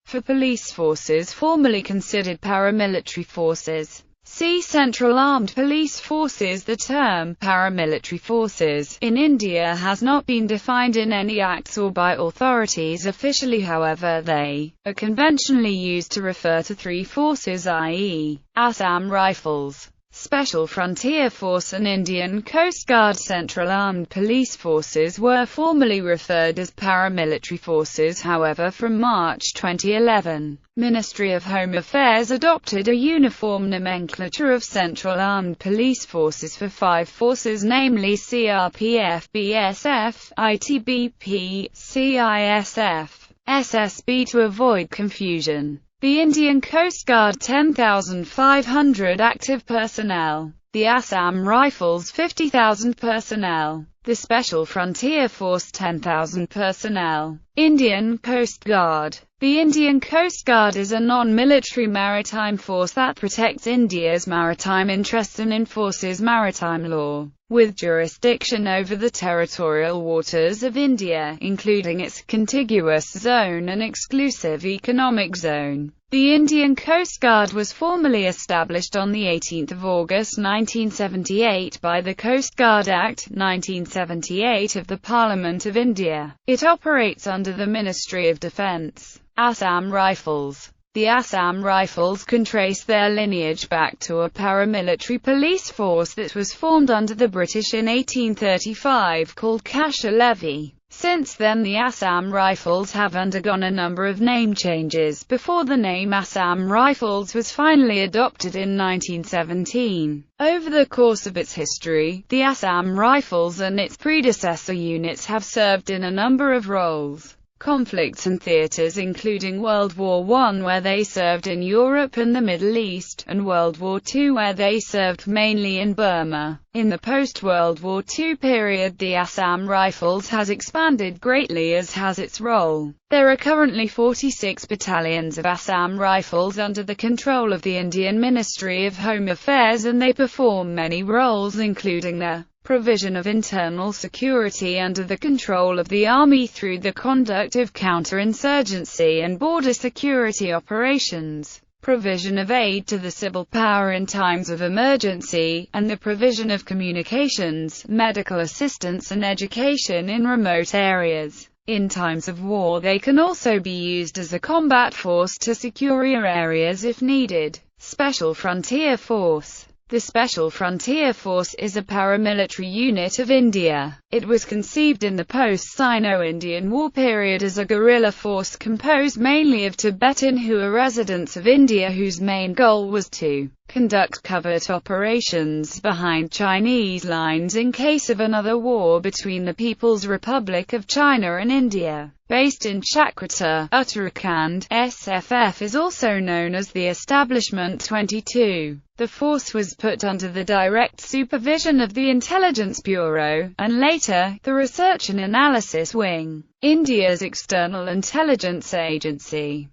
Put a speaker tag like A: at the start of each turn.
A: For police forces formerly considered paramilitary forces, see Central Armed Police Forces. The term paramilitary forces in India has not been defined in any acts or by authorities officially. However, they are conventionally used to refer to three forces, i.e., Assam Rifles, Special Frontier Force and Indian Coast Guard. Central Armed Police Forces were formerly referred as paramilitary forces. However, from March 2011, Ministry of Home Affairs adopted a uniform nomenclature of Central Armed Police Forces for five forces, namely CRPF, BSF, ITBP, CISF, SSB, to avoid confusion. The Indian Coast Guard 10,500 active personnel, the Assam Rifles 50,000 personnel, the Special Frontier Force 10,000 personnel. Indian Coast Guard. The Indian Coast Guard is a non-military maritime force that protects India's maritime interests and enforces maritime law, with jurisdiction over the territorial waters of India, including its contiguous zone and exclusive economic zone. The Indian Coast Guard was formally established on 18 August 1978 by the Coast Guard Act, 1978 of the Parliament of India. It operates under the Ministry of Defence. Assam Rifles. The Assam Rifles can trace their lineage back to a paramilitary police force that was formed under the British in 1835 called Kasha Levy. Since then, the Assam Rifles have undergone a number of name changes before the name Assam Rifles was finally adopted in 1917. Over the course of its history, the Assam Rifles and its predecessor units have served in a number of roles. Conflicts and theaters, including World War I, where they served in Europe and the Middle East, and World War II, where they served mainly in Burma. In the post-World War II period, the Assam Rifles has expanded greatly, as has its role. There are currently 46 battalions of Assam Rifles under the control of the Indian Ministry of Home Affairs, and they perform many roles, including the provision of internal security under the control of the army through the conduct of counterinsurgency and border security operations, provision of aid to the civil power in times of emergency, and the provision of communications, medical assistance and education in remote areas. In times of war, they can also be used as a combat force to secure areas if needed. Special Frontier Force. The Special Frontier Force is a paramilitary unit of India. It was conceived in the post-Sino-Indian War period as a guerrilla force composed mainly of Tibetan who are residents of India, whose main goal was to conduct covert operations behind Chinese lines in case of another war between the People's Republic of China and India. Based in Chakrata, Uttarakhand, SFF is also known as the Establishment 22. The force was put under the direct supervision of the Intelligence Bureau, and later, the Research and Analysis Wing, India's external intelligence agency.